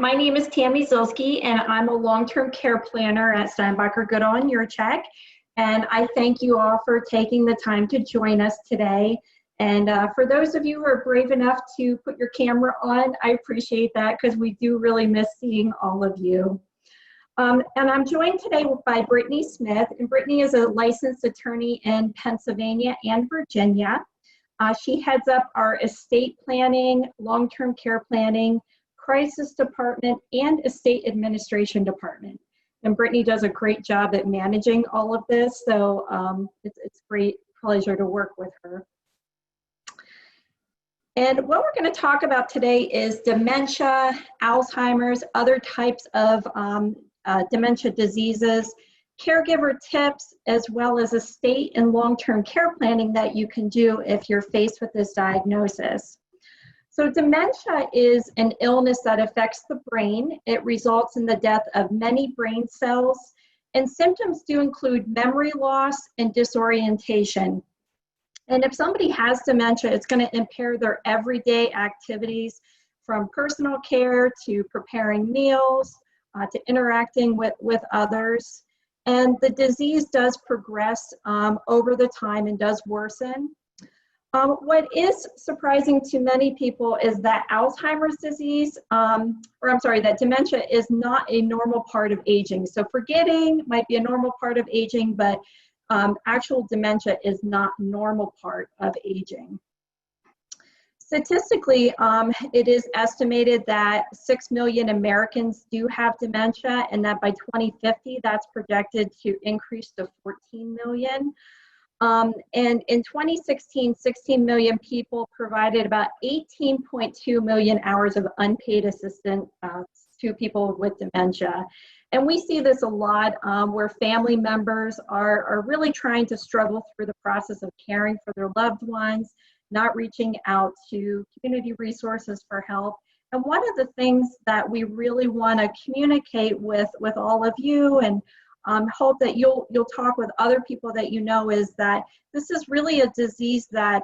My name is Tammy Zilski, and I'm a long-term care planner at Steinbacher Goodall and Yurchek. And I thank you all for taking the time to join us today. And for those of you who are brave enough to put your camera on, I appreciate that because we do really miss seeing all of you. And I'm joined today by Brittany Smith, and Brittany is a licensed attorney in Pennsylvania and Virginia. She heads up our estate planning, long-term care planning, crisis department, and estate administration department. And Brittany does a great job at managing all of this, so it's a great pleasure to work with her. And what we're going to talk about today is dementia, Alzheimer's, other types of dementia diseases, caregiver tips, as well as estate and long-term care planning that you can do if you're faced with this diagnosis. So dementia is an illness that affects the brain. It results in the death of many brain cells, and symptoms do include memory loss and disorientation. And if somebody has dementia, it's going to impair their everyday activities, from personal care to preparing meals, to interacting with others. And the disease does progress over the time and does worsen. What is surprising to many people is that Alzheimer's disease, that dementia is not a normal part of aging. So forgetting might be a normal part of aging, but actual dementia is not a normal part of aging. Statistically, it is estimated that 6 million Americans do have dementia, and that by 2050, that's projected to increase to 14 million. And in 2016, 16 million people provided about 18.2 million hours of unpaid assistance to people with dementia. And we see this a lot where family members are really trying to struggle through the process of caring for their loved ones, not reaching out to community resources for help. And one of the things that we really want to communicate with all of you, and hope that you'll talk with other people that you know, is that this is really a disease that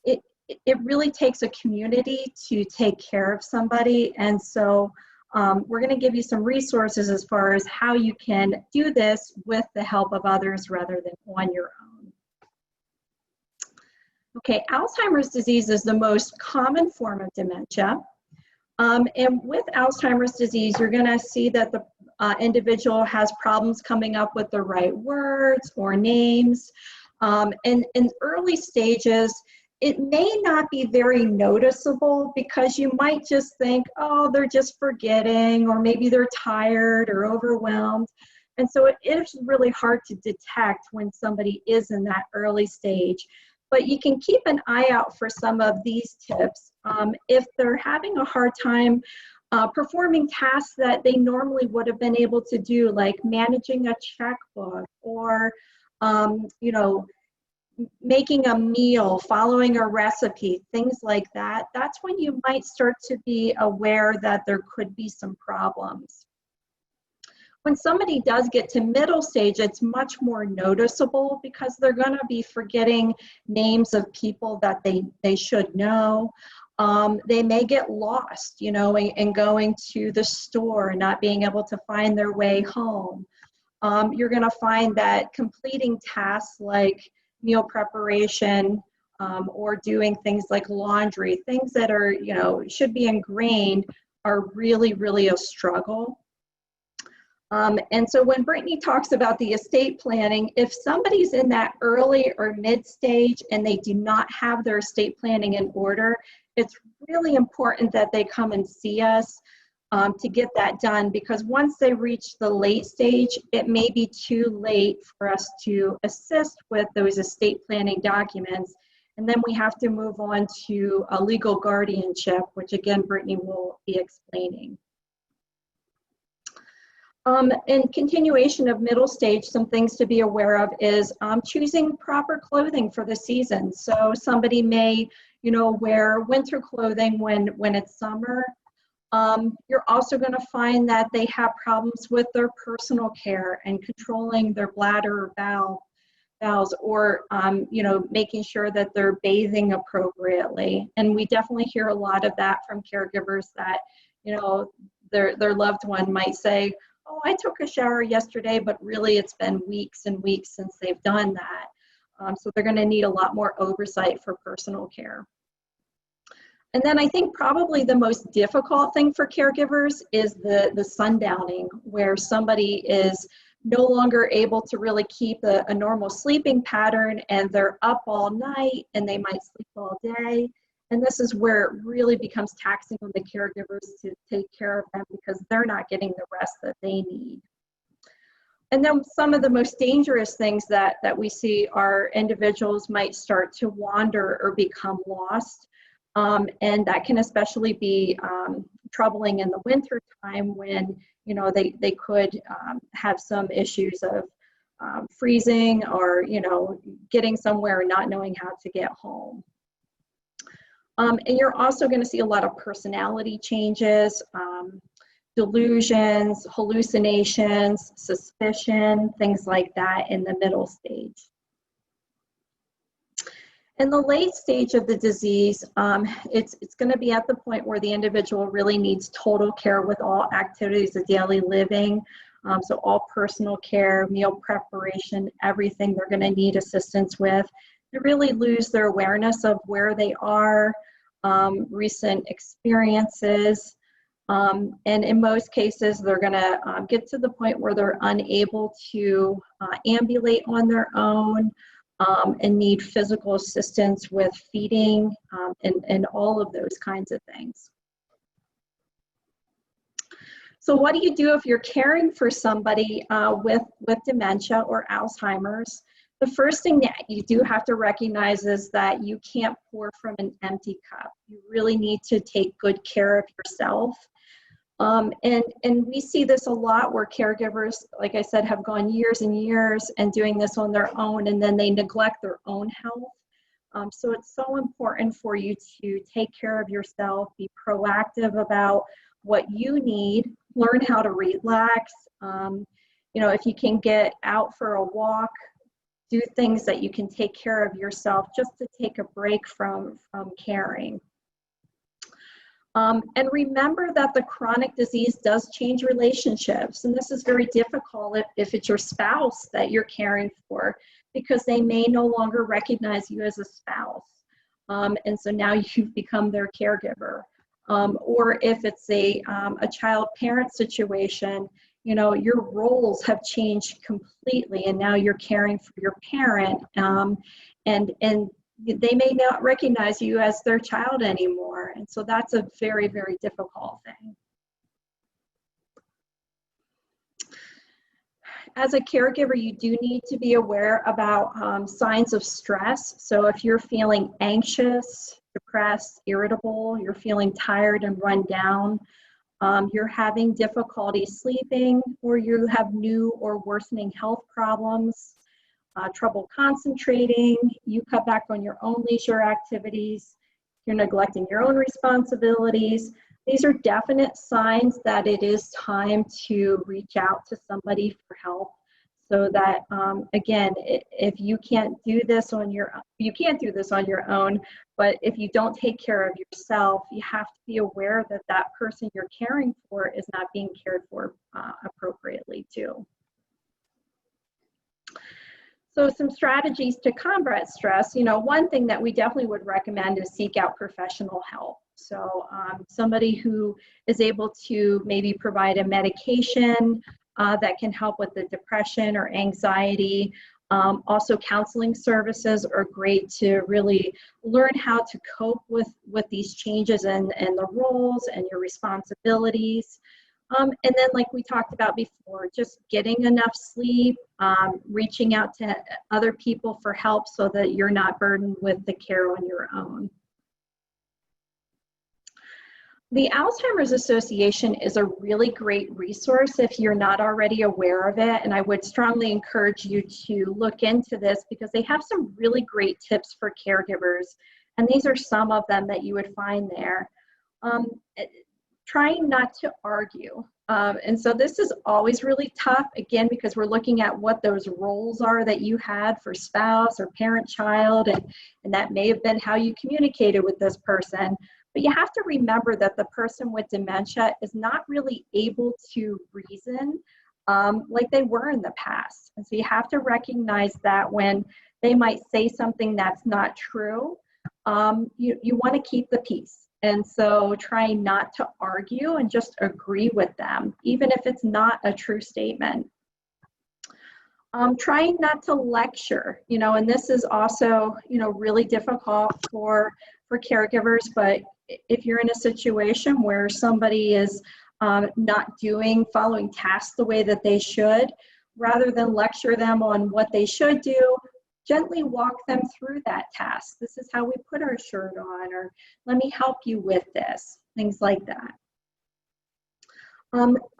it really takes a community to take care of somebody. And so we're going to give you some resources as far as how you can do this with the help of others rather than on your own. Okay, Alzheimer's disease is the most common form of dementia. And with Alzheimer's disease, you're going to see that the individual has problems coming up with the right words or names. And in early stages, it may not be very noticeable because you might just think, oh, they're just forgetting, or maybe they're tired or overwhelmed. And so it is really hard to detect when somebody is in that early stage. But you can keep an eye out for some of these tips. If they're having a hard time performing tasks that they normally would have been able to do, like managing a checkbook, or making a meal, following a recipe, things like that, that's when you might start to be aware that there could be some problems. When somebody does get to middle stage, it's much more noticeable because they're going to be forgetting names of people that they should know. They may get lost, in going to the store and not being able to find their way home. You're going to find that completing tasks like meal preparation or doing things like laundry, things that are, should be ingrained, are really, really a struggle. And so when Brittany talks about the estate planning, if somebody's in that early or mid stage and they do not have their estate planning in order, it's really important that they come and see us to get that done, because once they reach the late stage, it may be too late for us to assist with those estate planning documents. And then we have to move on to a legal guardianship, which again, Brittany will be explaining. In continuation of middle stage, some things to be aware of is choosing proper clothing for the season. So somebody may, wear winter clothing when it's summer. You're also going to find that they have problems with their personal care and controlling their bladder or bowels, or making sure that they're bathing appropriately. And we definitely hear a lot of that from caregivers, that their loved one might say, oh, I took a shower yesterday, but really it's been weeks and weeks since they've done that. So they're going to need a lot more oversight for personal care. And then I think probably the most difficult thing for caregivers is the sundowning, where somebody is no longer able to really keep a normal sleeping pattern, and they're up all night and they might sleep all day. And this is where it really becomes taxing on the caregivers to take care of them, because they're not getting the rest that they need. And then some of the most dangerous things that we see are individuals might start to wander or become lost. And that can especially be troubling in the winter time, when they could have some issues of freezing, or getting somewhere and not knowing how to get home. And you're also going to see a lot of personality changes, delusions, hallucinations, suspicion, things like that in the middle stage. In the late stage of the disease, it's going to be at the point where the individual really needs total care with all activities of daily living. So all personal care, meal preparation, everything they're going to need assistance with. They really lose their awareness of where they are, recent experiences, and in most cases they're going to get to the point where they're unable to ambulate on their own, and need physical assistance with feeding, and all of those kinds of things. So what do you do if you're caring for somebody with dementia or Alzheimer's? The first thing that you do have to recognize is that you can't pour from an empty cup. You really need to take good care of yourself. And we see this a lot, where caregivers, like I said, have gone years and years and doing this on their own, and then they neglect their own health. So it's so important for you to take care of yourself, be proactive about what you need, learn how to relax. If you can get out for a walk, do things that you can take care of yourself, just to take a break from caring. And remember that the chronic disease does change relationships, and this is very difficult if it's your spouse that you're caring for, because they may no longer recognize you as a spouse, and so now you've become their caregiver. Or if it's a child-parent situation, your roles have changed completely, and now you're caring for your parent, and they may not recognize you as their child anymore. And so that's a very, very difficult thing. As a caregiver, you do need to be aware about signs of stress. So if you're feeling anxious, depressed, irritable, you're feeling tired and run down, you're having difficulty sleeping, or you have new or worsening health problems, trouble concentrating, you cut back on your own leisure activities, you're neglecting your own responsibilities. These are definite signs that it is time to reach out to somebody for help, so that, again, if you can't do this on your own, but if you don't take care of yourself, you have to be aware that that person you're caring for is not being cared for appropriately too. So some strategies to combat stress, one thing that we definitely would recommend is seek out professional help. So somebody who is able to maybe provide a medication that can help with the depression or anxiety. Also, counseling services are great to really learn how to cope with these changes and the roles and your responsibilities. And then, like we talked about before, just getting enough sleep, reaching out to other people for help so that you're not burdened with the care on your own. The Alzheimer's Association is a really great resource if you're not already aware of it, and I would strongly encourage you to look into this, because they have some really great tips for caregivers, and these are some of them that you would find there. Trying not to argue. And so this is always really tough, again, because we're looking at what those roles are that you had for spouse or parent-child, and that may have been how you communicated with this person. But you have to remember that the person with dementia is not really able to reason like they were in the past. And so you have to recognize that when they might say something that's not true, you want to keep the peace. And so trying not to argue and just agree with them, even if it's not a true statement. Trying not to lecture, and this is also, really difficult for caregivers, but if you're in a situation where somebody is not following tasks the way that they should, rather than lecture them on what they should do, gently walk them through that task. This is how we put our shirt on, or let me help you with this, things like that.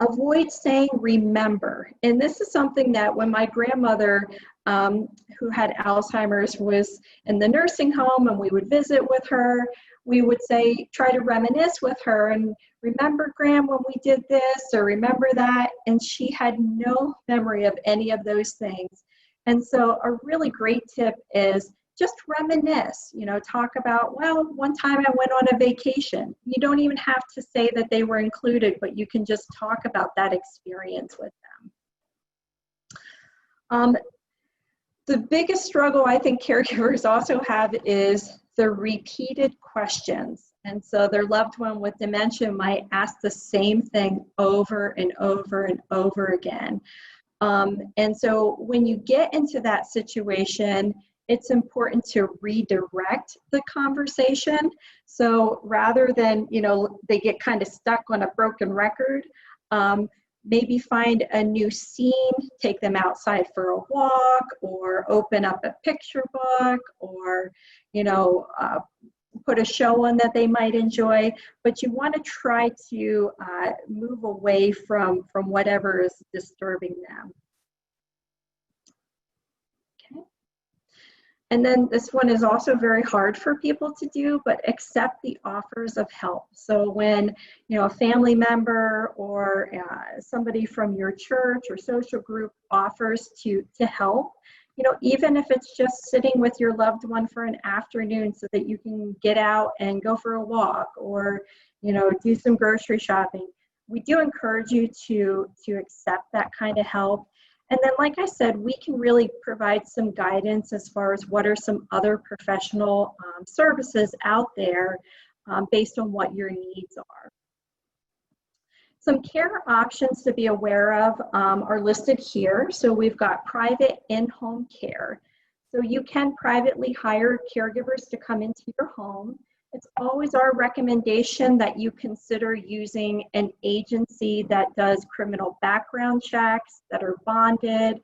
Avoid saying remember. And this is something that when my grandmother, who had Alzheimer's, was in the nursing home and we would visit with her, we would try to reminisce with her and remember, Gram, when we did this, or remember that. And she had no memory of any of those things. And so a really great tip is just reminisce, talk about, well, one time I went on a vacation. You don't even have to say that they were included, but you can just talk about that experience with them. The biggest struggle I think caregivers also have is the repeated questions. And so their loved one with dementia might ask the same thing over and over and over again. And so when you get into that situation, it's important to redirect the conversation. So rather than, they get kind of stuck on a broken record, maybe find a new scene, take them outside for a walk, or open up a picture book, or, put a show on that they might enjoy. But you want to try to move away from whatever is disturbing them. And then this one is also very hard for people to do, but accept the offers of help. So when, a family member or somebody from your church or social group offers to help, even if it's just sitting with your loved one for an afternoon so that you can get out and go for a walk, or, do some grocery shopping, we do encourage you to accept that kind of help. And then, like I said, we can really provide some guidance as far as what are some other professional services out there based on what your needs are. Some care options to be aware of are listed here. So we've got private in-home care. So you can privately hire caregivers to come into your home. It's always our recommendation that you consider using an agency that does criminal background checks, that are bonded,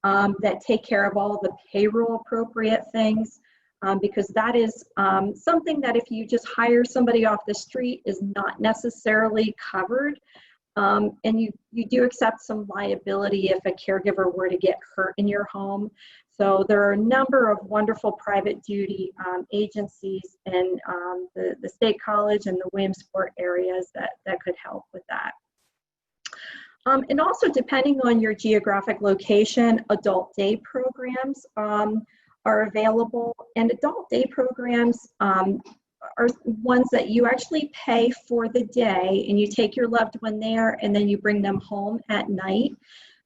that take care of all the payroll appropriate things, because that is something that if you just hire somebody off the street is not necessarily covered. And you do accept some liability if a caregiver were to get hurt in your home. So there are a number of wonderful private duty agencies in the State College and the Williamsport areas that could help with that. And also, depending on your geographic location, adult day programs are available. And adult day programs are ones that you actually pay for the day, and you take your loved one there and then you bring them home at night.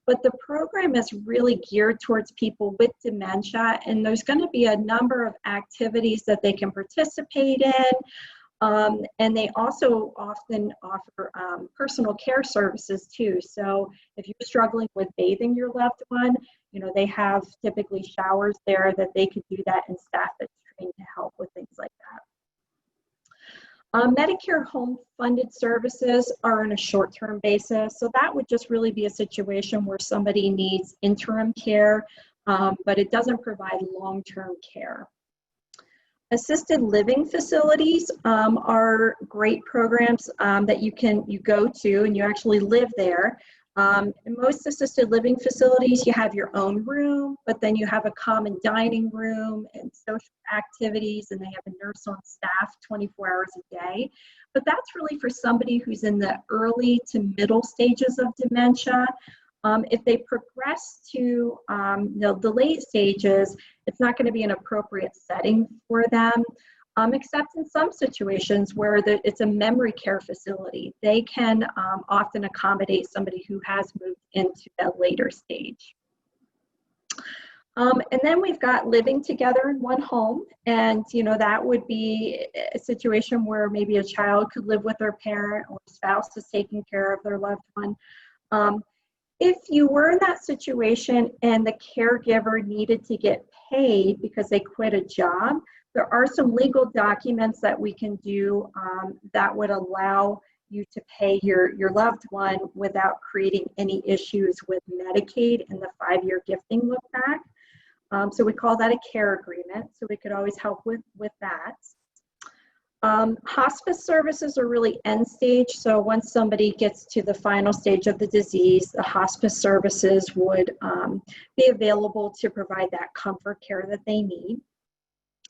But the program is really geared towards people with dementia, and there's going to be a number of activities that they can participate in. And they also often offer personal care services too. So if you're struggling with bathing your loved one, they have typically showers there that they could do that, and staff that's trained to help with things like that. Medicare home-funded services are on a short-term basis, so that would just really be a situation where somebody needs interim care, but it doesn't provide long-term care. Assisted living facilities are great programs that you go to and you actually live there. In most assisted living facilities, you have your own room, but then you have a common dining room and social activities, and they have a nurse on staff 24 hours a day. But that's really for somebody who's in the early to middle stages of dementia. If they progress to the late stages, it's not going to be an appropriate setting for them. except in some situations where it's a memory care facility. They can often accommodate somebody who has moved into that later stage. And then we've got living together in one home, and that would be a situation where maybe a child could live with their parent, or a spouse is taking care of their loved one. If you were in that situation and the caregiver needed to get paid because they quit a job, there are some legal documents that we can do that would allow you to pay your loved one without creating any issues with Medicaid and the 5-year gifting look back. So we call that a care agreement, so we could always help with that. Hospice services are really end stage, so once somebody gets to the final stage of the disease, the hospice services would be available to provide that comfort care that they need.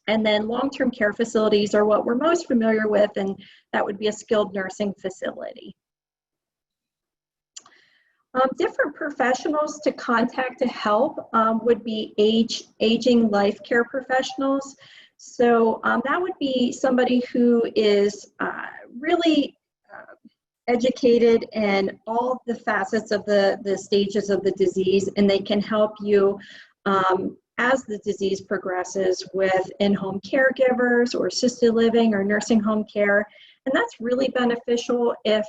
And then long-term care facilities are what we're most familiar with, and that would be a skilled nursing facility. Different professionals to contact to help would be aging life care professionals. So that would be somebody who is really educated in all the facets of the stages of the disease, and they can help you as the disease progresses with in-home caregivers or assisted living or nursing home care. And that's really beneficial if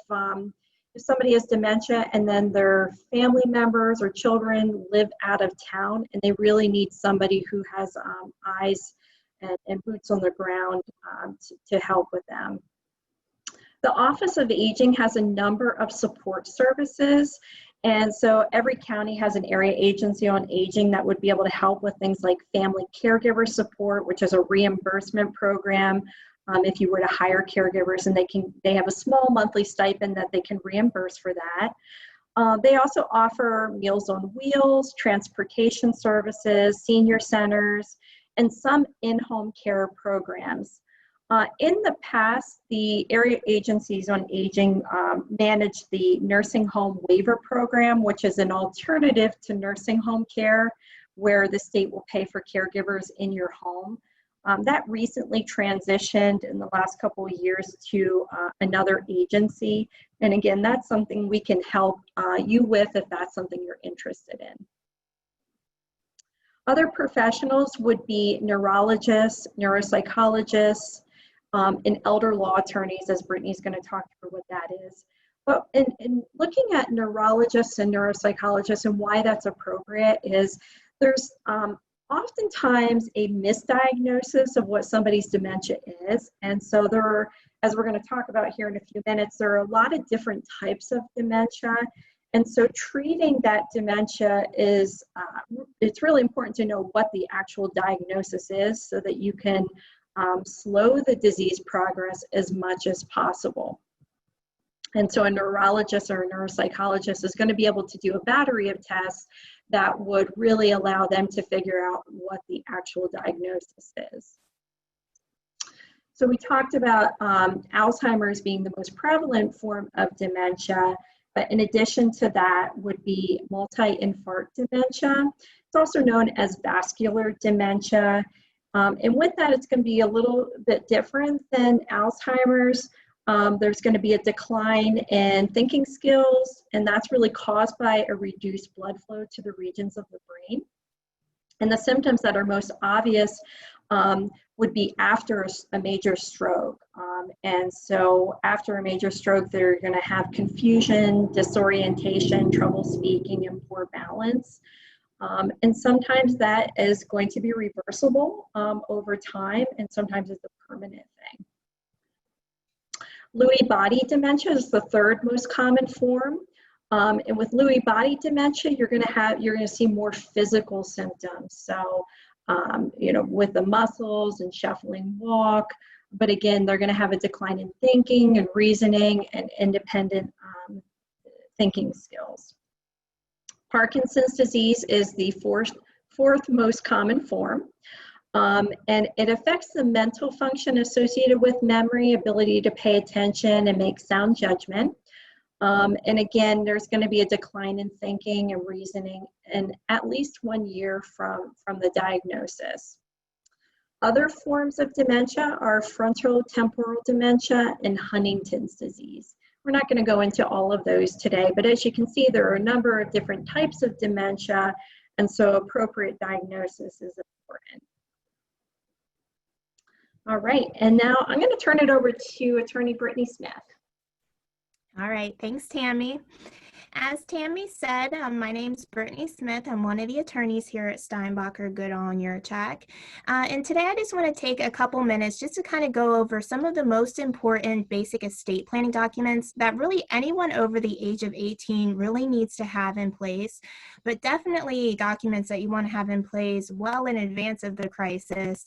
somebody has dementia and then their family members or children live out of town and they really need somebody who has eyes and boots on the ground to help with them. The Office of Aging has a number of support services, and so every county has an area agency on aging that would be able to help with things like family caregiver support, which is a reimbursement program. If you were to hire caregivers, and they have a small monthly stipend that they can reimburse for that. They also offer Meals on Wheels, transportation services, senior centers, and some in-home care programs. In the past, the area agencies on aging managed the nursing home waiver program, which is an alternative to nursing home care, where the state will pay for caregivers in your home. That recently transitioned in the last couple of years to another agency. And again, that's something we can help you with if that's something you're interested in. Other professionals would be neurologists, neuropsychologists, and elder law attorneys, as Brittany's going to talk through what that is. But in looking at neurologists and neuropsychologists and why that's appropriate is there's oftentimes a misdiagnosis of what somebody's dementia is. And so there are, as we're going to talk about here in a few minutes, there are a lot of different types of dementia. And so treating that dementia is, it's really important to know what the actual diagnosis is so that you can slow the disease progress as much as possible. And so a neurologist or a neuropsychologist is going to be able to do a battery of tests that would really allow them to figure out what the actual diagnosis is. So we talked about Alzheimer's being the most prevalent form of dementia, but in addition to that would be multi-infarct dementia. It's also known as vascular dementia. And with that, it's going to be a little bit different than Alzheimer's. There's going to be a decline in thinking skills, and that's really caused by a reduced blood flow to the regions of the brain. And the symptoms that are most obvious would be after a major stroke. And so after a major stroke, they're going to have confusion, disorientation, trouble speaking, and poor balance. And sometimes that is going to be reversible over time, and sometimes it's a permanent thing. Lewy body dementia is the third most common form. And with Lewy body dementia, you're going to see more physical symptoms. So, with the muscles and shuffling walk, but again, they're going to have a decline in thinking and reasoning and independent thinking skills. Parkinson's disease is the fourth most common form, and it affects the mental function associated with memory, ability to pay attention and make sound judgment. And again, there's going to be a decline in thinking and reasoning in at least 1 year from the diagnosis. Other forms of dementia are frontotemporal dementia and Huntington's disease. We're not going to go into all of those today, but as you can see, there are a number of different types of dementia, and so appropriate diagnosis is important. All right, and now I'm going to turn it over to Attorney Brittany Smith. All right, thanks, Tammy. As Tammy said, my name's Brittany Smith. I'm one of the attorneys here at Steinbacher Goodall and Yurchak. And today I just want to take a couple minutes just to kind of go over some of the most important basic estate planning documents that really anyone over the age of 18 really needs to have in place, but definitely documents that you want to have in place well in advance of the crisis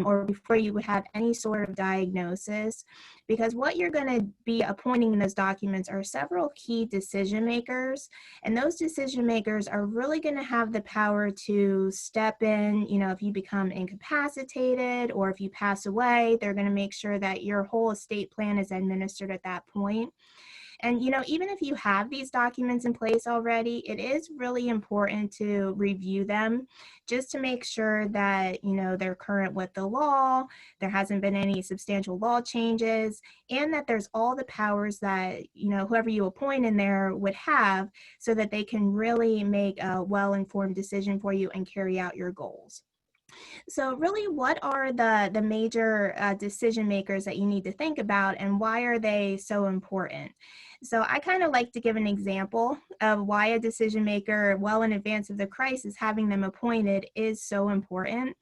or before you would have any sort of diagnosis. Because what you're going to be appointing in those documents are several key decision makers, and those decision makers are really going to have the power to step in, you know, if you become incapacitated or if you pass away, they're going to make sure that your whole estate plan is administered at that point. And, you know, even if you have these documents in place already, it is really important to review them just to make sure that, you know, they're current with the law, there hasn't been any substantial law changes, and that there's all the powers that, you know, whoever you appoint in there would have so that they can really make a well-informed decision for you and carry out your goals. So really, what are the major decision makers that you need to think about, and why are they so important? So I kind of like to give an example of why a decision maker well in advance of the crisis, having them appointed, is so important.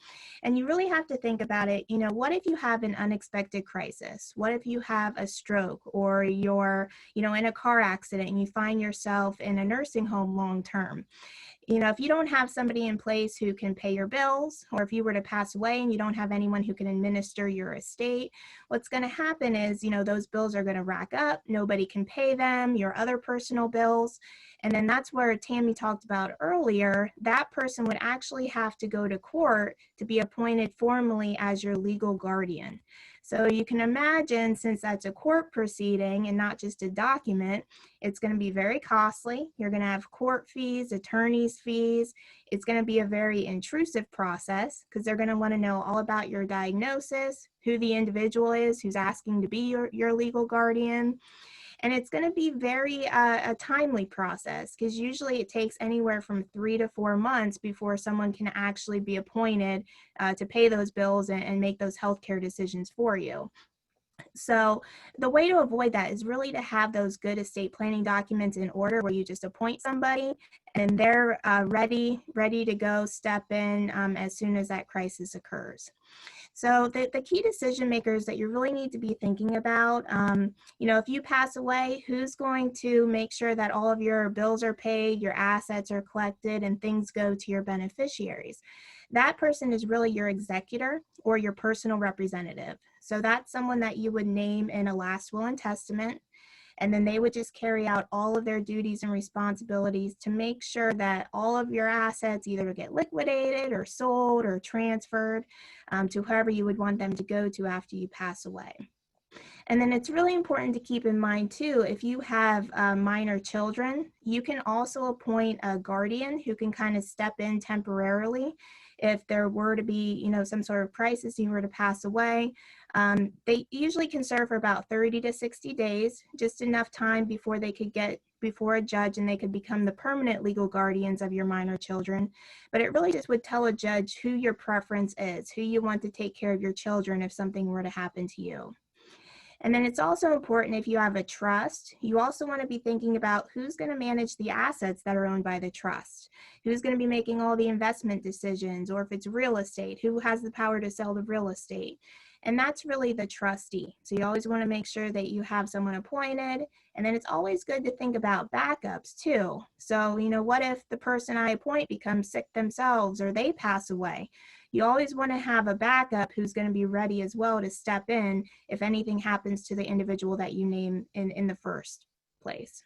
And you really have to think about it, you know, what if you have an unexpected crisis? What if you have a stroke, or you're, you know, in a car accident and you find yourself in a nursing home long term? You know, if you don't have somebody in place who can pay your bills, or if you were to pass away and you don't have anyone who can administer your estate, what's going to happen is, you know, those bills are going to rack up. Nobody can pay them, your other personal bills. And then that's where Tammy talked about earlier, that person would actually have to go to court to be appointed formally as your legal guardian. So you can imagine, since that's a court proceeding and not just a document, it's going to be very costly. You're going to have court fees, attorney's fees. It's going to be a very intrusive process because they're going to want to know all about your diagnosis, who the individual is who's asking to be your legal guardian. And it's going to be very a timely process because usually it takes anywhere from 3 to 4 months before someone can actually be appointed to pay those bills and make those healthcare decisions for you. So the way to avoid that is really to have those good estate planning documents in order, where you just appoint somebody and they're ready to go, step in as soon as that crisis occurs. So the key decision makers that you really need to be thinking about, you know, if you pass away, who's going to make sure that all of your bills are paid, your assets are collected, and things go to your beneficiaries? That person is really your executor or your personal representative. So that's someone that you would name in a last will and testament. And then they would just carry out all of their duties and responsibilities to make sure that all of your assets either get liquidated or sold or transferred to whoever you would want them to go to after you pass away. And then it's really important to keep in mind too, if you have minor children, you can also appoint a guardian who can kind of step in temporarily if there were to be, you know, some sort of crisis, you were to pass away. They usually can serve for about 30 to 60 days, just enough time before they could get before a judge and they could become the permanent legal guardians of your minor children. But it really just would tell a judge who your preference is, who you want to take care of your children if something were to happen to you. And then it's also important, if you have a trust, you also want to be thinking about who's going to manage the assets that are owned by the trust, who's going to be making all the investment decisions, or if it's real estate, who has the power to sell the real estate. And that's really the trustee. So you always want to make sure that you have someone appointed. And then it's always good to think about backups too. So, you know, what if the person I appoint becomes sick themselves or they pass away? You always want to have a backup who's going to be ready as well to step in if anything happens to the individual that you name in the first place.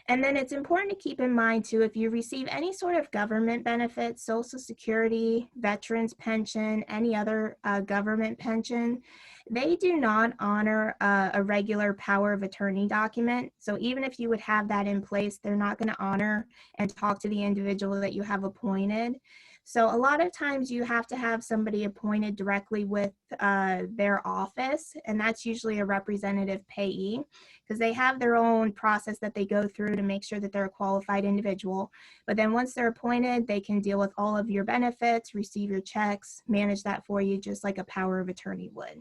And then it's important to keep in mind too, if you receive any sort of government benefits, Social Security, veterans pension, any other government pension, they do not honor a regular power of attorney document. So even if you would have that in place, they're not going to honor and talk to the individual that you have appointed. So a lot of times you have to have somebody appointed directly with their office, and that's usually a representative payee, because they have their own process that they go through to make sure that they're a qualified individual. But then once they're appointed, they can deal with all of your benefits, receive your checks, manage that for you, just like a power of attorney would.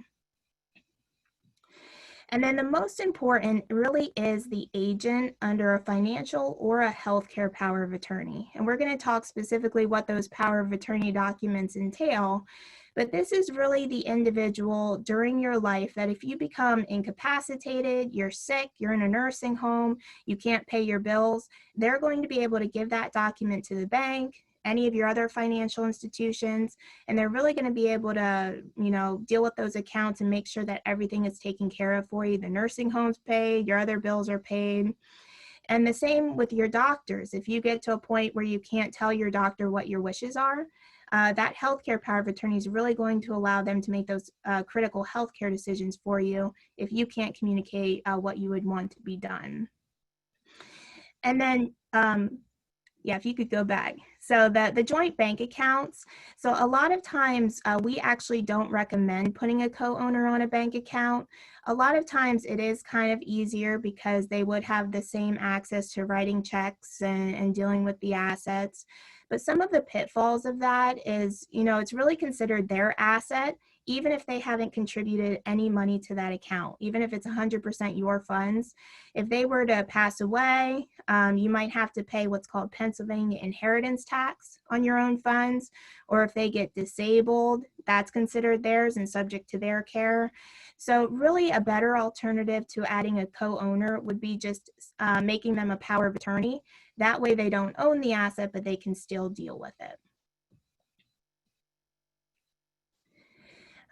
And then the most important really is the agent under a financial or a healthcare power of attorney. And we're going to talk specifically what those power of attorney documents entail. But this is really the individual during your life that if you become incapacitated, you're sick, you're in a nursing home, you can't pay your bills, they're going to be able to give that document to the bank, any of your other financial institutions, and they're really going to be able to, deal with those accounts and make sure that everything is taken care of for you. The nursing home's paid, your other bills are paid. And the same with your doctors. If you get to a point where you can't tell your doctor what your wishes are, that healthcare power of attorney is really going to allow them to make those critical healthcare decisions for you if you can't communicate what you would want to be done. And then, if you could go back. So the joint bank accounts. So a lot of times we actually don't recommend putting a co-owner on a bank account. A lot of times it is kind of easier because they would have the same access to writing checks and dealing with the assets. But some of the pitfalls of that is, it's really considered their asset, even if they haven't contributed any money to that account, even if it's 100% your funds. If they were to pass away, you might have to pay what's called Pennsylvania inheritance tax on your own funds, or if they get disabled, that's considered theirs and subject to their care. So really a better alternative to adding a co-owner would be just making them a power of attorney. That way they don't own the asset, but they can still deal with it.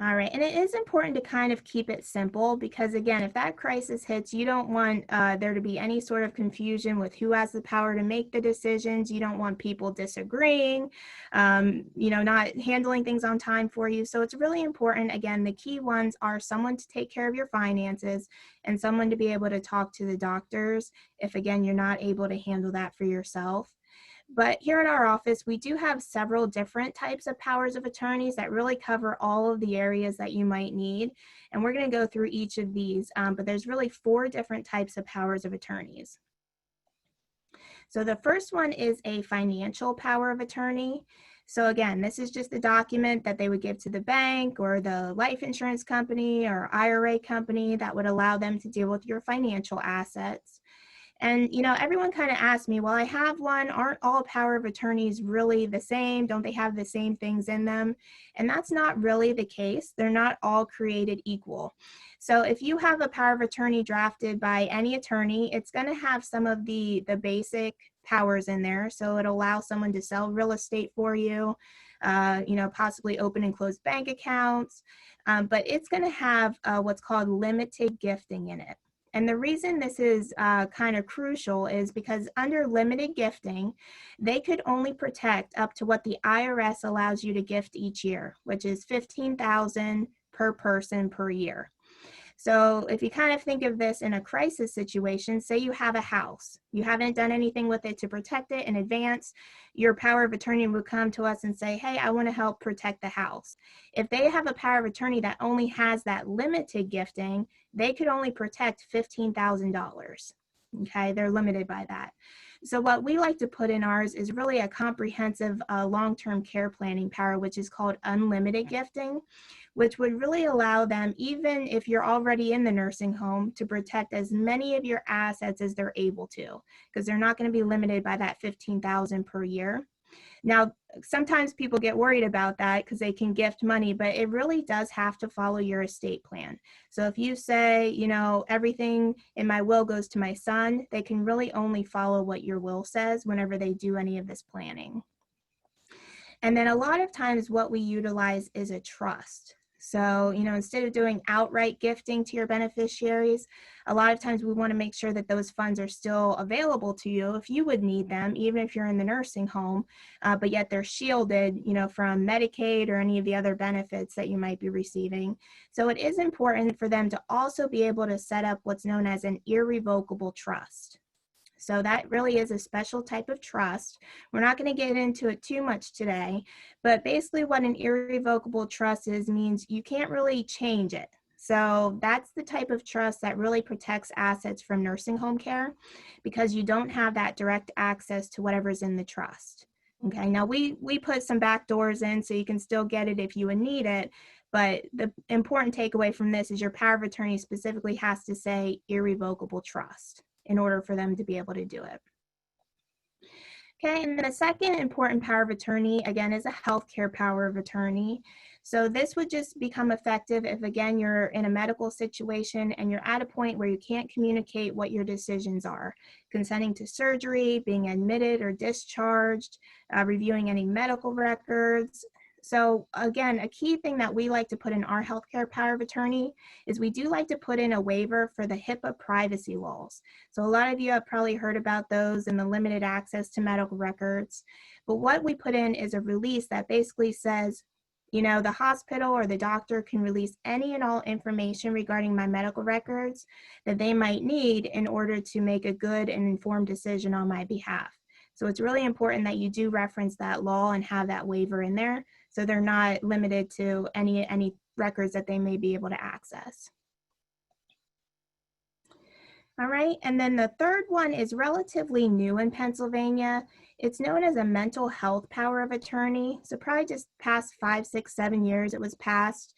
All right, and it is important to kind of keep it simple because, again, if that crisis hits, you don't want there to be any sort of confusion with who has the power to make the decisions. You don't want people disagreeing, not handling things on time for you. So it's really important. Again, the key ones are someone to take care of your finances and someone to be able to talk to the doctors if, again, you're not able to handle that for yourself. But here in our office, we do have several different types of powers of attorneys that really cover all of the areas that you might need. And we're going to go through each of these, but there's really 4 different types of powers of attorneys. So the first one is a financial power of attorney. So again, this is just a document that they would give to the bank or the life insurance company or IRA company that would allow them to deal with your financial assets. And, everyone kind of asked me, well, I have one. Aren't all power of attorneys really the same? Don't they have the same things in them? And that's not really the case. They're not all created equal. So if you have a power of attorney drafted by any attorney, it's going to have some of the basic powers in there. So it allows someone to sell real estate for you, possibly open and close bank accounts. But it's going to have what's called limited gifting in it. And the reason this is kind of crucial is because under limited gifting, they could only protect up to what the IRS allows you to gift each year, which is $15,000 per person per year. So if you kind of think of this in a crisis situation, say you have a house, you haven't done anything with it to protect it in advance, your power of attorney would come to us and say, hey, I want to help protect the house. If they have a power of attorney that only has that limited gifting, they could only protect $15,000. Okay, they're limited by that. So what we like to put in ours is really a comprehensive long-term care planning power, which is called unlimited gifting, which would really allow them, even if you're already in the nursing home, to protect as many of your assets as they're able to, because they're not going to be limited by that $15,000 per year. Now, sometimes people get worried about that because they can gift money, but it really does have to follow your estate plan. So if you say, everything in my will goes to my son, they can really only follow what your will says whenever they do any of this planning. And then a lot of times what we utilize is a trust. So, instead of doing outright gifting to your beneficiaries, a lot of times we want to make sure that those funds are still available to you if you would need them, even if you're in the nursing home, but yet they're shielded, from Medicaid or any of the other benefits that you might be receiving. So it is important for them to also be able to set up what's known as an irrevocable trust. So that really is a special type of trust. We're not going to get into it too much today, but basically what an irrevocable trust is means you can't really change it. So that's the type of trust that really protects assets from nursing home care because you don't have that direct access to whatever's in the trust. Okay, now we put some back doors in so you can still get it if you would need it, but the important takeaway from this is your power of attorney specifically has to say irrevocable trust in order for them to be able to do it. Okay, and then the second important power of attorney, again, is a healthcare power of attorney. So this would just become effective if, again, you're in a medical situation and you're at a point where you can't communicate what your decisions are, consenting to surgery, being admitted or discharged, reviewing any medical records. So again, a key thing that we like to put in our healthcare power of attorney is we do like to put in a waiver for the HIPAA privacy laws. So a lot of you have probably heard about those and the limited access to medical records. But what we put in is a release that basically says, you know, the hospital or the doctor can release any and all information regarding my medical records that they might need in order to make a good and informed decision on my behalf. So it's really important that you do reference that law and have that waiver in there so they're not limited to any records that they may be able to access. All right, and then the third one is relatively new in Pennsylvania. It's known as a mental health power of attorney. So probably just past 5, 6, 7 years it was passed.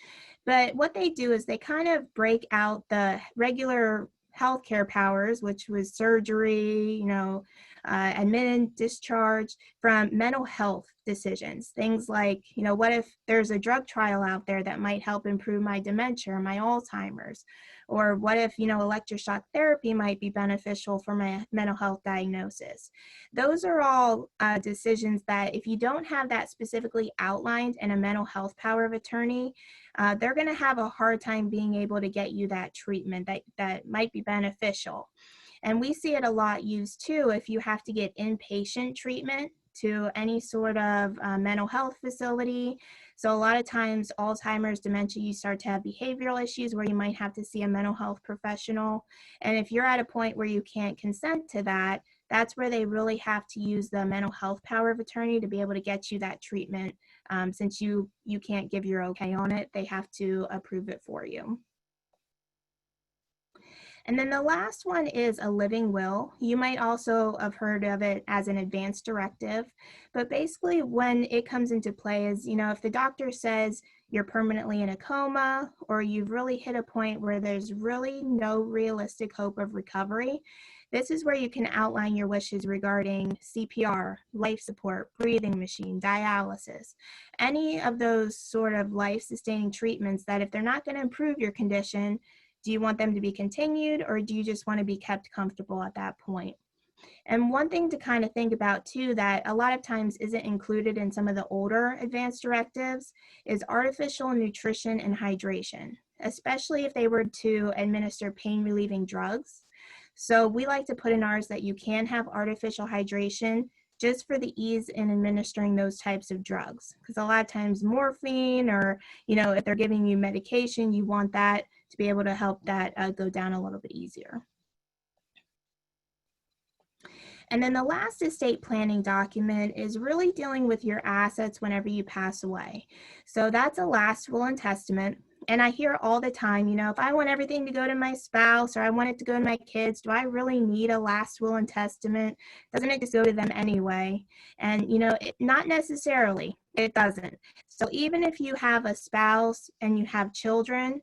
But what they do is they kind of break out the regular healthcare powers, which was surgery, you know, admit and discharge, from mental health decisions. Things like, you know, what if there's a drug trial out there that might help improve my dementia or my Alzheimer's? Or what if, you know, electroshock therapy might be beneficial for my mental health diagnosis? Those are all decisions that if you don't have that specifically outlined in a mental health power of attorney, they're going to have a hard time being able to get you that treatment that might be beneficial. And we see it a lot used too if you have to get inpatient treatment to any sort of mental health facility. So a lot of times Alzheimer's, dementia, you start to have behavioral issues where you might have to see a mental health professional. And if you're at a point where you can't consent to that, that's where they really have to use the mental health power of attorney to be able to get you that treatment. Since you can't give your okay on it, they have to approve it for you. And then the last one is a living will. You might also have heard of it as an advance directive, but basically when it comes into play is, you know, if the doctor says you're permanently in a coma or you've really hit a point where there's really no realistic hope of recovery, this is where you can outline your wishes regarding CPR, life support, breathing machine, dialysis, any of those sort of life-sustaining treatments that if they're not going to improve your condition, do you want them to be continued or do you just want to be kept comfortable at that point? And one thing to kind of think about too that a lot of times isn't included in some of the older advanced directives is artificial nutrition and hydration, especially if they were to administer pain relieving drugs. So we like to put in ours that you can have artificial hydration just for the ease in administering those types of drugs. Because a lot of times morphine or, you know, if they're giving you medication, you want that to be able to help that go down a little bit easier. And then the last estate planning document is really dealing with your assets whenever you pass away. So that's a last will and testament. And I hear all the time, you know, if I want everything to go to my spouse or I want it to go to my kids, do I really need a last will and testament? Doesn't it just go to them anyway? And, you know, not necessarily. It doesn't. So even if you have a spouse and you have children,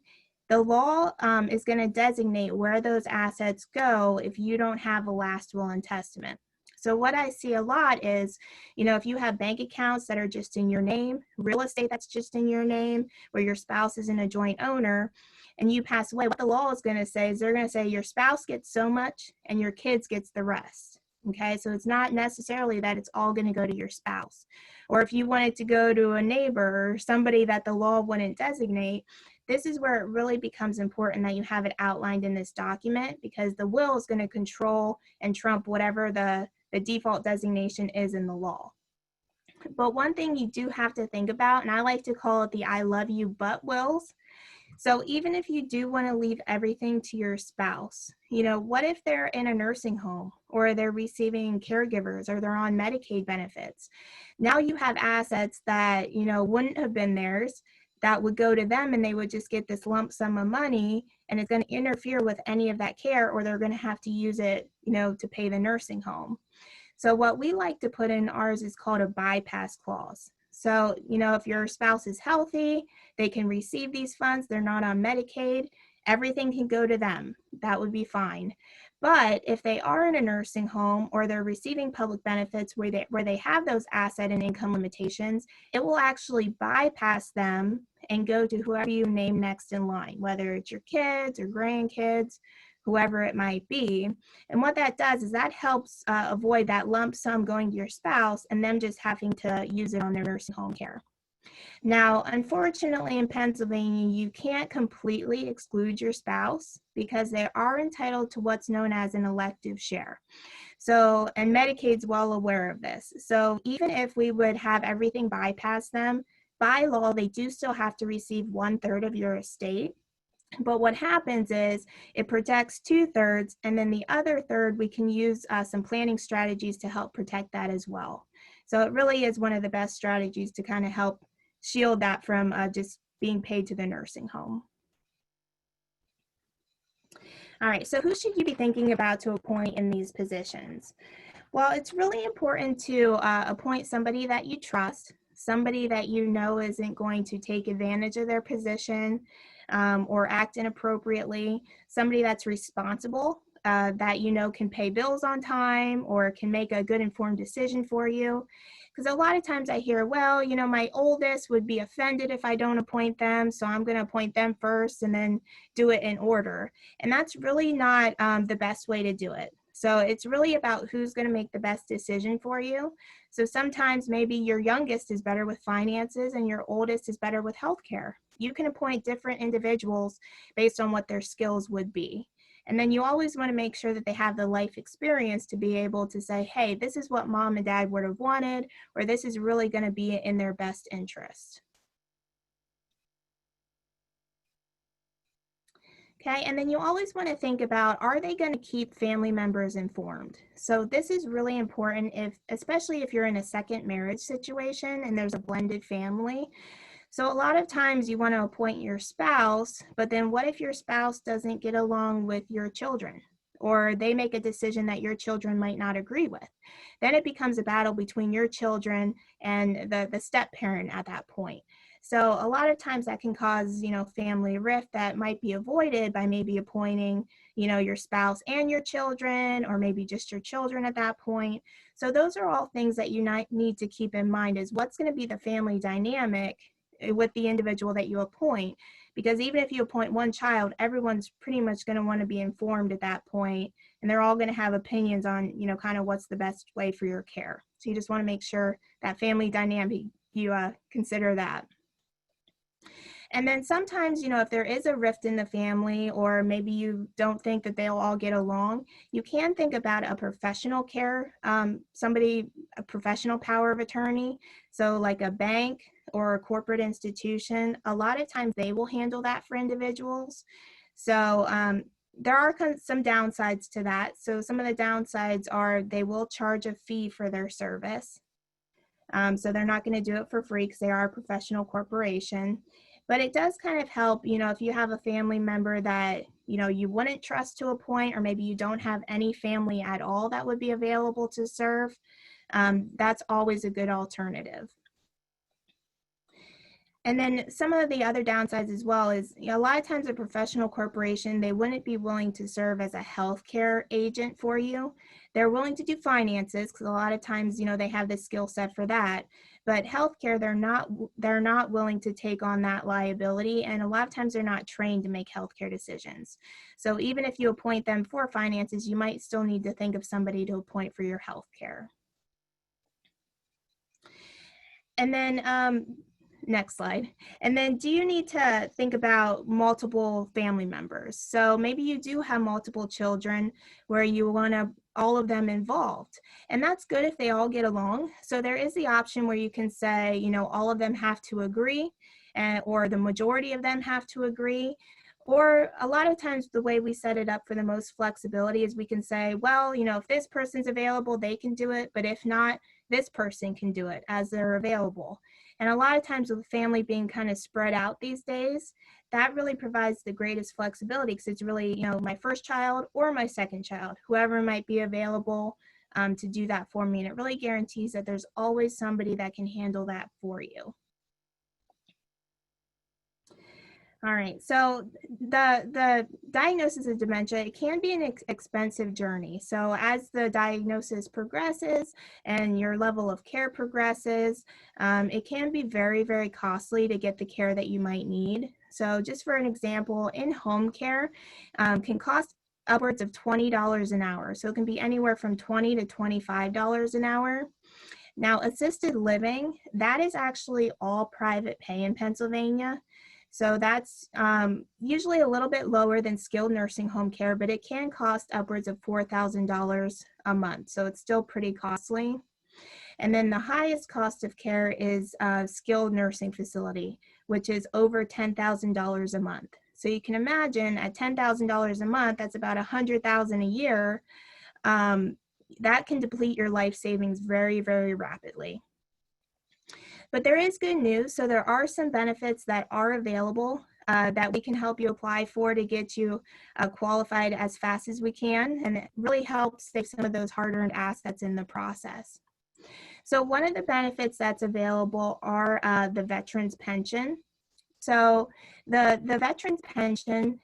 the law is going to designate where those assets go if you don't have a last will and testament. So what I see a lot is, you know, if you have bank accounts that are just in your name, real estate that's just in your name, where your spouse isn't a joint owner, and you pass away, what the law is going to say is they're going to say your spouse gets so much and your kids gets the rest. Okay, so it's not necessarily that it's all going to go to your spouse. Or if you wanted to go to a neighbor or somebody that the law wouldn't designate, this is where it really becomes important that you have it outlined in this document because the will is going to control and trump whatever the default designation is in the law. But one thing you do have to think about, and I like to call it the I love you but wills. So even if you do want to leave everything to your spouse, what if they're in a nursing home or they're receiving caregivers or they're on Medicaid benefits? Now you have assets that, wouldn't have been theirs that would go to them, and they would just get this lump sum of money, and it's going to interfere with any of that care, or they're going to have to use it, to pay the nursing home. So what we like to put in ours is called a bypass clause. So, if your spouse is healthy, they can receive these funds, they're not on Medicaid, everything can go to them. That would be fine. But if they are in a nursing home or they're receiving public benefits where they have those asset and income limitations, it will actually bypass them and go to whoever you name next in line, whether it's your kids or grandkids, whoever it might be. And what that does is that helps avoid that lump sum going to your spouse and them just having to use it on their nursing home care. Now, unfortunately, in Pennsylvania, you can't completely exclude your spouse because they are entitled to what's known as an elective share. So, and Medicaid's well aware of this. So even if we would have everything bypass them, by law, they do still have to receive 1/3 of your estate. But what happens is it protects 2/3, and then the other third, we can use some planning strategies to help protect that as well. So it really is one of the best strategies to kind of help shield that from just being paid to the nursing home. All right, so who should you be thinking about to appoint in these positions? Well, it's really important to appoint somebody that you trust, somebody that you know isn't going to take advantage of their position or act inappropriately, somebody that's responsible, that can pay bills on time or can make a good informed decision for you. Because a lot of times I hear, well, my oldest would be offended if I don't appoint them, so I'm going to appoint them first and then do it in order. And that's really not the best way to do it. So it's really about who's going to make the best decision for you. So sometimes maybe your youngest is better with finances and your oldest is better with healthcare. You can appoint different individuals based on what their skills would be. And then you always want to make sure that they have the life experience to be able to say, hey, this is what mom and dad would have wanted, or this is really going to be in their best interest. Okay, and then you always want to think about, are they going to keep family members informed? So this is really important, especially if you're in a second marriage situation and there's a blended family. So a lot of times you want to appoint your spouse, but then what if your spouse doesn't get along with your children? Or they make a decision that your children might not agree with? Then it becomes a battle between your children and the step parent at that point. So a lot of times that can cause, family rift that might be avoided by maybe appointing, your spouse and your children, or maybe just your children at that point. So those are all things that you need to keep in mind, is what's going to be the family dynamic with the individual that you appoint. Because even if you appoint one child, everyone's pretty much going to want to be informed at that point, and they're all going to have opinions on, kind of what's the best way for your care. So you just want to make sure that family dynamic, you consider that. And then sometimes, if there is a rift in the family, or maybe you don't think that they'll all get along, you can think about a professional care, a professional power of attorney. So like a bank or a corporate institution, a lot of times they will handle that for individuals. So there are some downsides to that. So some of the downsides are they will charge a fee for their service. So they're not going to do it for free because they are a professional corporation. But it does kind of help, if you have a family member that, you wouldn't trust to appoint, or maybe you don't have any family at all that would be available to serve, that's always a good alternative. And then some of the other downsides as well is, a lot of times a professional corporation, they wouldn't be willing to serve as a healthcare agent for you. They're willing to do finances because a lot of times, they have the skill set for that. But healthcare, they're not willing to take on that liability, and a lot of times they're not trained to make healthcare decisions. So even if you appoint them for finances, you might still need to think of somebody to appoint for your healthcare. And then next slide. And then do you need to think about multiple family members? So maybe you do have multiple children where you want all of them involved. And that's good if they all get along. So there is the option where you can say, all of them have to agree. or the majority of them have to agree. Or a lot of times the way we set it up for the most flexibility is we can say, well, you know, if this person's available, they can do it, but if not, this person can do it as they're available. And a lot of times with family being kind of spread out these days, that really provides the greatest flexibility, because it's really, you know, my first child or my second child, whoever might be available to do that for me. And it really guarantees that there's always somebody that can handle that for you. All right, so the diagnosis of dementia, it can be an expensive journey. So as the diagnosis progresses and your level of care progresses, it can be very, very costly to get the care that you might need. So just for an example, in-home care can cost upwards of $20 an hour. So it can be anywhere from $20 to $25 an hour. Now, assisted living, that is actually all private pay in Pennsylvania. So that's usually a little bit lower than skilled nursing home care, but it can cost upwards of $4,000 a month. So it's still pretty costly. And then the highest cost of care is skilled nursing facility, which is over $10,000 a month. So you can imagine at $10,000 a month, that's about $100,000 a year. That can deplete your life savings very, very rapidly. But there is good news. So there are some benefits that are available that we can help you apply for to get you qualified as fast as we can. And it really helps save some of those hard-earned assets in the process. So one of the benefits that's available are the Veterans Pension. So the Veterans Pension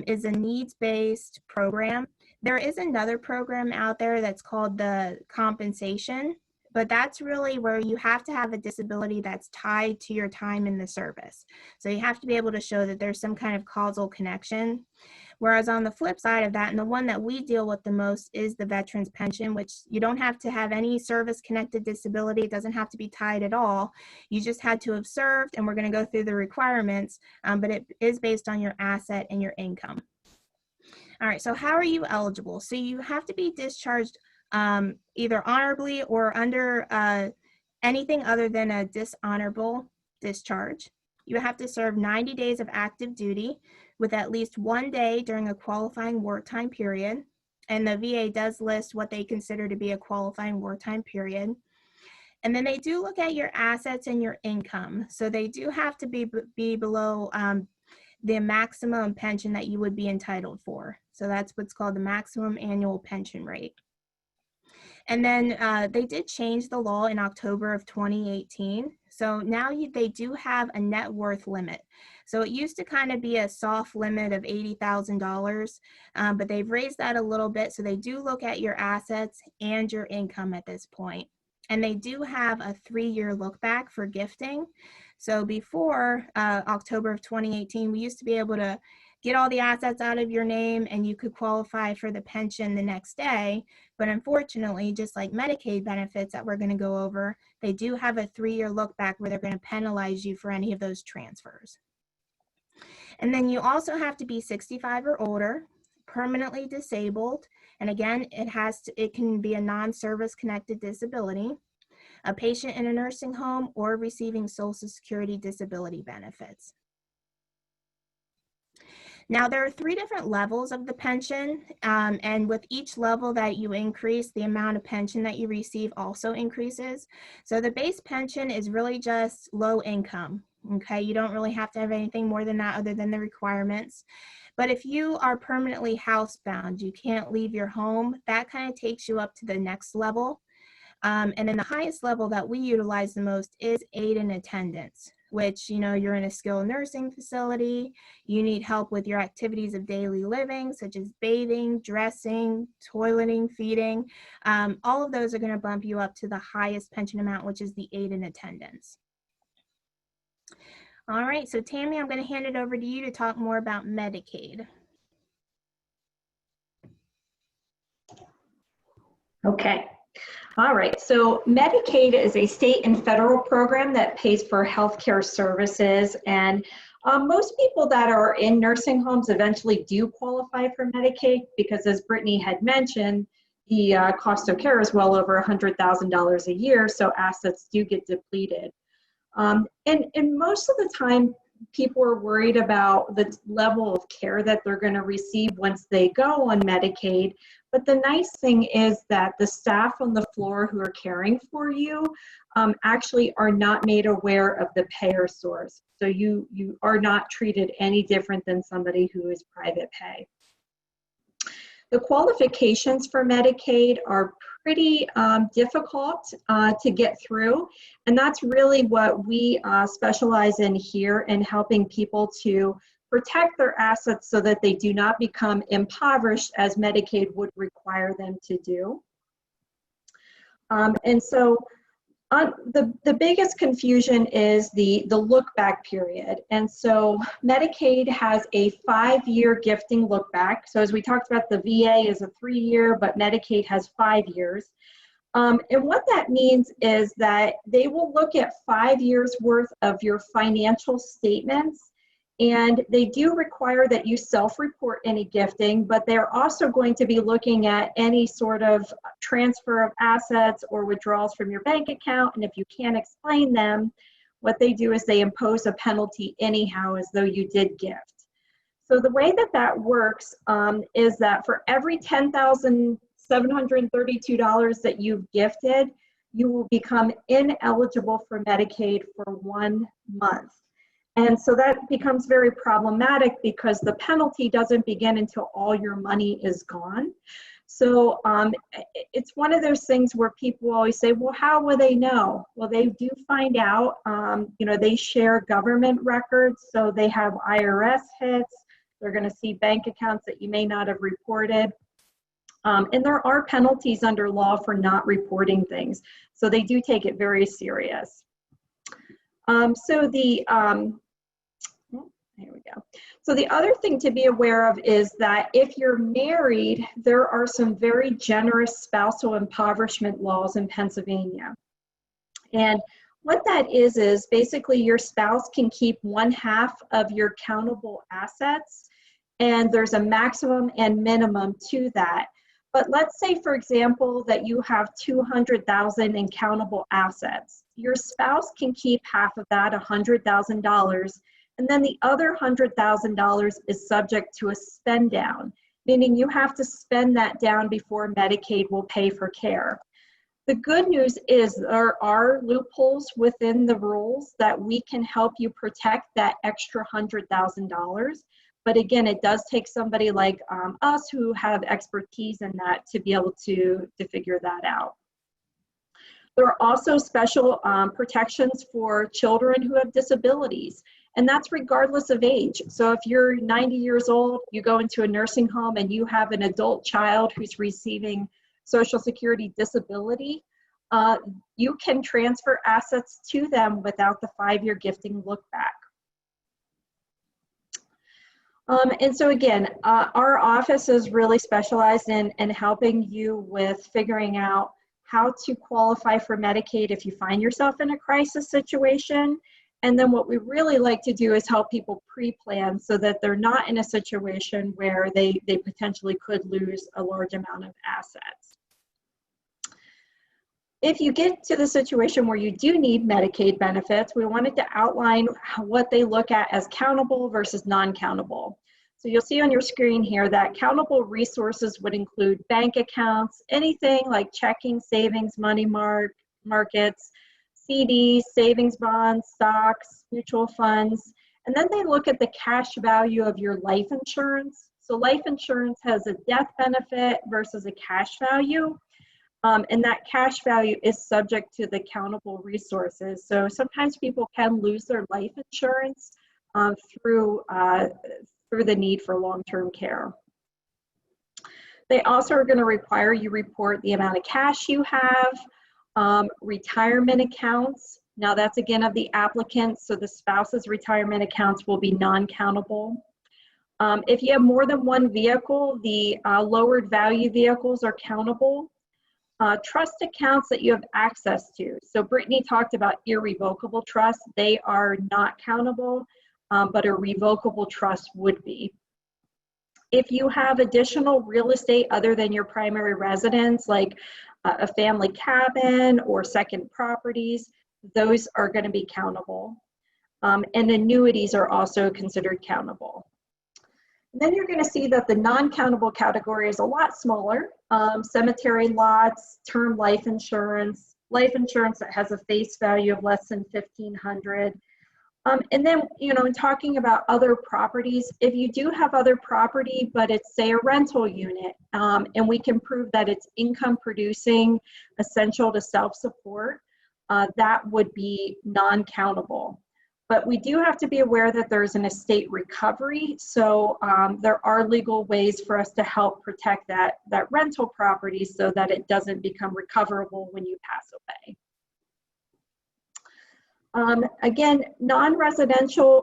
is a needs-based program. There is another program out there that's called the compensation, but that's really where you have to have a disability that's tied to your time in the service. So you have to be able to show that there's some kind of causal connection. Whereas on the flip side of that, and the one that we deal with the most, is the Veterans Pension, which you don't have to have any service-connected disability. It doesn't have to be tied at all. You just had to have served, and we're going to go through the requirements, but it is based on your asset and your income. All right, so how are you eligible? So you have to be discharged either honorably or under anything other than a dishonorable discharge. You have to serve 90 days of active duty with at least 1 day during a qualifying wartime period. And the VA does list what they consider to be a qualifying wartime period. And then they do look at your assets and your income. So they do have to be below the maximum pension that you would be entitled for. So that's what's called the maximum annual pension rate. And then they did change the law in October of 2018. So now they do have a net worth limit. So it used to kind of be a soft limit of $80,000, but they've raised that a little bit. So they do look at your assets and your income at this point. And they do have a 3-year look back for gifting. So before October of 2018, we used to be able to get all the assets out of your name and you could qualify for the pension the next day. But unfortunately, just like Medicaid benefits that we're going to go over, they do have a 3-year look back where they're going to penalize you for any of those transfers. And then you also have to be 65 or older, permanently disabled. And again, it can be a non-service connected disability, a patient in a nursing home, or receiving Social Security disability benefits. Now, there are 3 different levels of the pension, and with each level that you increase, the amount of pension that you receive also increases. So the base pension is really just low income, okay? You don't really have to have anything more than that other than the requirements. But if you are permanently housebound, you can't leave your home, that kind of takes you up to the next level. And then the highest level that we utilize the most is aid and attendance, which, you know, you're in a skilled nursing facility, you need help with your activities of daily living, such as bathing, dressing, toileting, feeding. All of those are going to bump you up to the highest pension amount, which is the aid and attendance. All right, so Tammy, I'm going to hand it over to you to talk more about Medicaid. Okay. All right, so Medicaid is a state and federal program that pays for healthcare services, and most people that are in nursing homes eventually do qualify for Medicaid because, as Brittany had mentioned, the cost of care is well over $100,000 a year, so assets do get depleted. And most of the time, people are worried about the level of care that they're going to receive once they go on Medicaid. But the nice thing is that the staff on the floor who are caring for you actually are not made aware of the payer source. So you are not treated any different than somebody who is private pay. The qualifications for Medicaid are pretty difficult to get through, and that's really what we specialize in here, in helping people to protect their assets so that they do not become impoverished as Medicaid would require them to do. And so the biggest confusion is the look back period. And so Medicaid has a 5-year gifting look back. So as we talked about, the VA is a 3-year, but Medicaid has 5 years. And what that means is that they will look at 5 years worth of your financial statements. And they do require that you self-report any gifting, but they're also going to be looking at any sort of transfer of assets or withdrawals from your bank account. And if you can't explain them, what they do is they impose a penalty anyhow, as though you did gift. So the way that that works is that for every $10,732 that you've gifted, you will become ineligible for Medicaid for 1 month. And so that becomes very problematic because the penalty doesn't begin until all your money is gone. So it's one of those things where people always say, well, how will they know? Well, they do find out. They share government records, so they have IRS hits. They're going to see bank accounts that you may not have reported. And there are penalties under law for not reporting things. So they do take it very serious. Here we go. So the other thing to be aware of is that if you're married, there are some very generous spousal impoverishment laws in Pennsylvania. And what that is basically your spouse can keep 1/2 of your countable assets, and there's a maximum and minimum to that. But let's say, for example, that you have $200,000 in countable assets. Your spouse can keep half of that, $100,000, and then the other $100,000 is subject to a spend down, meaning you have to spend that down before Medicaid will pay for care. The good news is there are loopholes within the rules that we can help you protect that extra $100,000. But again, it does take somebody like us who have expertise in that to be able to figure that out. There are also special protections for children who have disabilities, and that's regardless of age. So if you're 90 years old, you go into a nursing home and you have an adult child who's receiving Social Security disability, you can transfer assets to them without the 5-year gifting look back. And so again, our office is really specialized in helping you with figuring out how to qualify for Medicaid if you find yourself in a crisis situation. And then what we really like to do is help people pre-plan so that they're not in a situation where they potentially could lose a large amount of assets. If you get to the situation where you do need Medicaid benefits, we wanted to outline what they look at as countable versus non-countable. So you'll see on your screen here that countable resources would include bank accounts, anything like checking, savings, money markets, CDs, savings bonds, stocks, mutual funds. And then they look at the cash value of your life insurance. So life insurance has a death benefit versus a cash value. And that cash value is subject to the countable resources. So sometimes people can lose their life insurance through the need for long-term care. They also are going to require you report the amount of cash you have, retirement accounts. Now that's again of the applicant, so the spouse's retirement accounts will be non-countable. If you have more than one vehicle, the lowered value vehicles are countable. Trust accounts that you have access to. So Brittany talked about irrevocable trusts. They are not countable, but a revocable trust would be. If you have additional real estate other than your primary residence, like a family cabin or second properties, those are going to be countable. And annuities are also considered countable. And then you're going to see that the non-countable category is a lot smaller. Cemetery lots, term life insurance that has a face value of less than $1,500. And then, you know, in talking about other properties, if you do have other property, but it's, say, a rental unit, and we can prove that it's income producing, essential to self-support, that would be non-countable. But we do have to be aware that there's an estate recovery. So there are legal ways for us to help protect that rental property so that it doesn't become recoverable when you pass away. Again, residential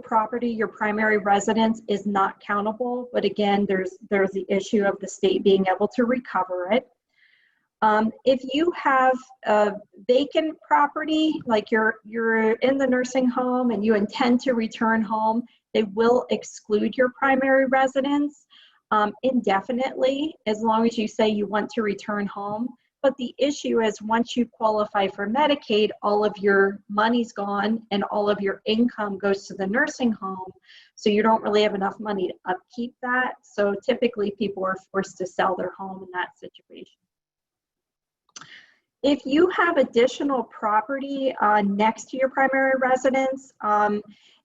property, your primary residence is not countable, but again, there's the issue of the state being able to recover it. If you have a vacant property, like you're in the nursing home and you intend to return home, they will exclude your primary residence indefinitely, as long as you say you want to return home. But the issue is, once you qualify for Medicaid, all of your money's gone and all of your income goes to the nursing home. So you don't really have enough money to upkeep that. So typically people are forced to sell their home in that situation. If you have additional property next to your primary residence,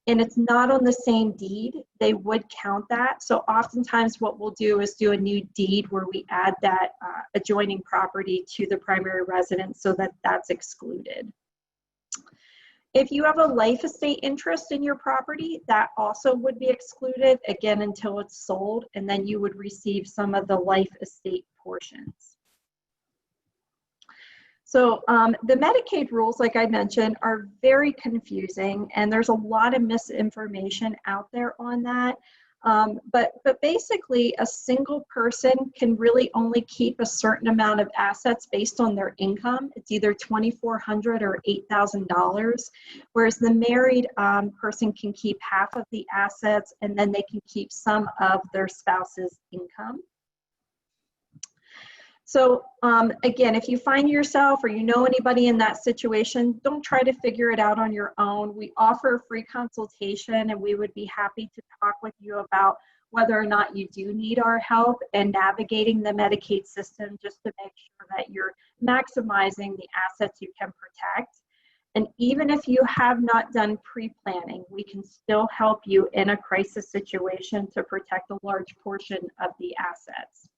and it's not on the same deed, they would count that. So oftentimes what we'll do is do a new deed where we add that adjoining property to the primary residence so that that's excluded. If you have a life estate interest in your property, that also would be excluded, again, until it's sold, and then you would receive some of the life estate portions. So the Medicaid rules, like I mentioned, are very confusing, and there's a lot of misinformation out there on that. But basically, a single person can really only keep a certain amount of assets based on their income. It's either $2,400 or $8,000, whereas the married person can keep half of the assets, and then they can keep some of their spouse's income. So again, if you find yourself or you know anybody in that situation, don't try to figure it out on your own. We offer a free consultation, and we would be happy to talk with you about whether or not you do need our help in navigating the Medicaid system, just to make sure that you're maximizing the assets you can protect. And even if you have not done pre-planning, we can still help you in a crisis situation to protect a large portion of the assets.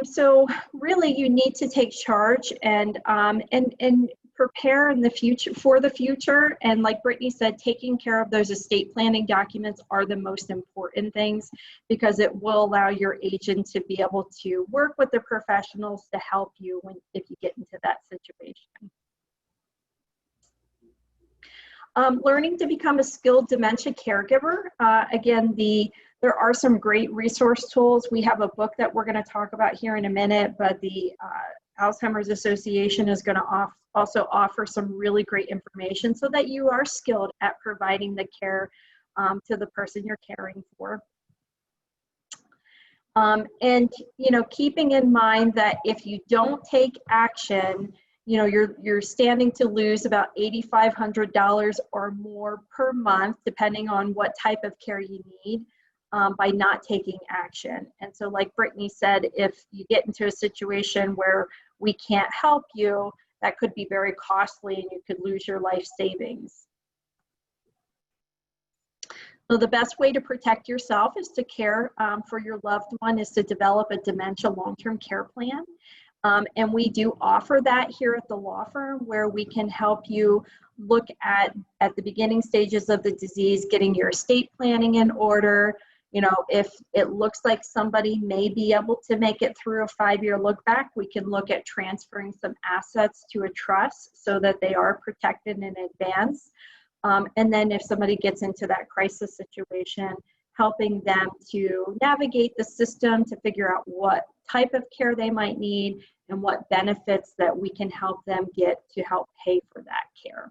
So really, you need to take charge and prepare in the future for the future. And like Brittany said, taking care of those estate planning documents are the most important things, because it will allow your agent to be able to work with the professionals to help you if you get into that situation. Learning to become a skilled dementia caregiver. Again, there are some great resource tools. We have a book that we're going to talk about here in a minute, but the Alzheimer's Association is going to also offer some really great information so that you are skilled at providing the care to the person you're caring for. And, you know, keeping in mind that if you don't take action, you know, you're standing to lose about $8,500 or more per month, depending on what type of care you need, by not taking action. And so, like Brittany said, if you get into a situation where we can't help you, that could be very costly, and you could lose your life savings. So the best way to protect yourself is to care for your loved one, is to develop a dementia long-term care plan. And we do offer that here at the law firm, where we can help you look at the beginning stages of the disease, getting your estate planning in order. You know, if it looks like somebody may be able to make it through a 5-year look back, we can look at transferring some assets to a trust so that they are protected in advance. And then if somebody gets into that crisis situation, helping them to navigate the system to figure out what type of care they might need and what benefits that we can help them get to help pay for that care.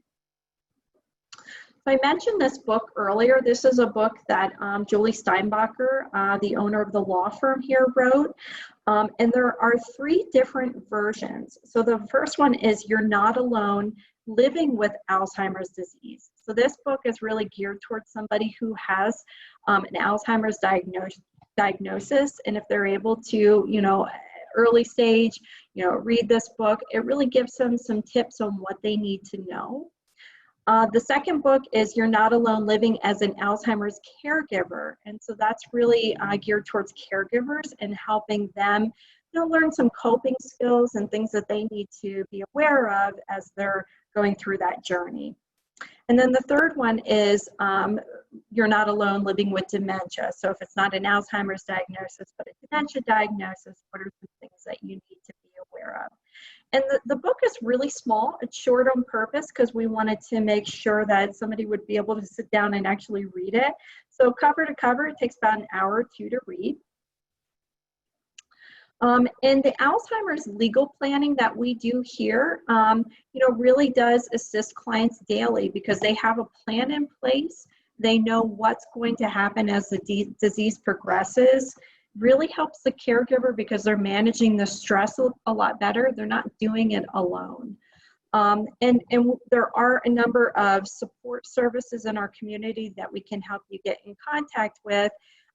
So I mentioned this book earlier. This is a book that Julie Steinbacher, the owner of the law firm here, wrote. And there are 3 different versions. So the first one is You're Not Alone, Living with Alzheimer's Disease. So this book is really geared towards somebody who has an Alzheimer's diagnosis. And if they're able to, early stage, read this book, it really gives them some tips on what they need to know. The second book is You're Not Alone, Living as an Alzheimer's Caregiver. And so that's really geared towards caregivers and helping them learn some coping skills and things that they need to be aware of as they're going through that journey. And then the third one is You're Not Alone, Living with Dementia. So if it's not an Alzheimer's diagnosis, but a dementia diagnosis, what are some things that you need to be aware of? And the book is really small. It's short on purpose because we wanted to make sure that somebody would be able to sit down and actually read it. So cover to cover, it takes about an hour or 2 to read. And the Alzheimer's legal planning that we do here, really does assist clients daily because they have a plan in place. They know what's going to happen as the disease progresses. Really helps the caregiver because they're managing the stress a lot better. They're not doing it alone. And there are a number of support services in our community that we can help you get in contact with.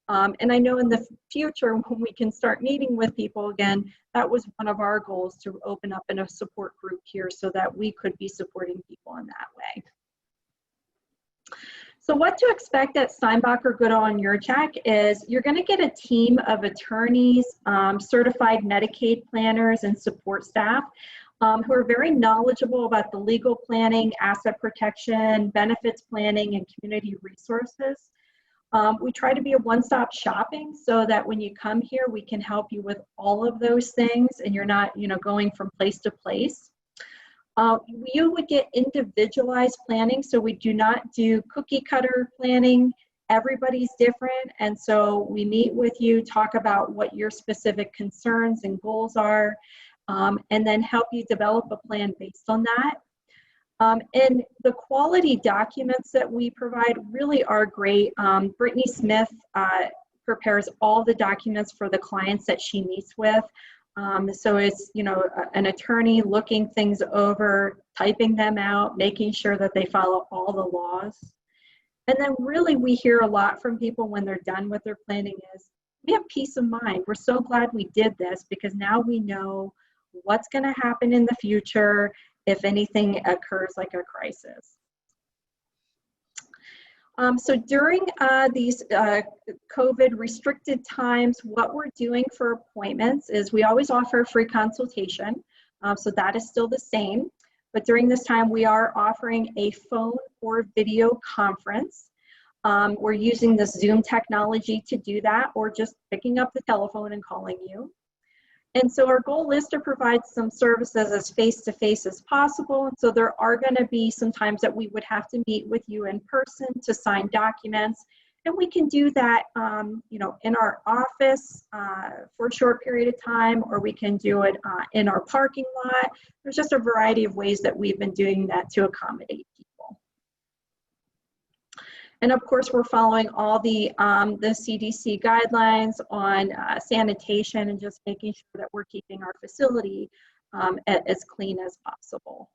And I know in the future when we can start meeting with people again, that was one of our goals, to open up in a support group here so that we could be supporting people in that way. So what to expect at Steinbacher Goodall and Yurchak is you're going to get a team of attorneys, certified Medicaid planners, and support staff who are very knowledgeable about the legal planning, asset protection, benefits planning, and community resources. We try to be a one-stop shopping so that when you come here, we can help you with all of those things and you're not, going from place to place. You would get individualized planning, so we do not do cookie cutter planning. Everybody's different, and so we meet with you, talk about what your specific concerns and goals are, and then help you develop a plan based on that. And the quality documents that we provide really are great. Brittany Smith prepares all the documents for the clients that she meets with. So it's, an attorney looking things over, typing them out, making sure that they follow all the laws. And then really we hear a lot from people when they're done with their planning is, we have peace of mind. We're so glad we did this because now we know what's going to happen in the future if anything occurs like a crisis. So during these COVID restricted times, what we're doing for appointments is we always offer a free consultation. So that is still the same. But during this time, we are offering a phone or video conference. We're using the Zoom technology to do that, or just picking up the telephone and calling you. And so our goal is to provide some services as face-to-face as possible. And so there are going to be some times that we would have to meet with you in person to sign documents. And we can do that, in our office for a short period of time, or we can do it in our parking lot. There's just a variety of ways that we've been doing that to accommodate people. And of course, we're following all the CDC guidelines on sanitation and just making sure that we're keeping our facility as clean as possible.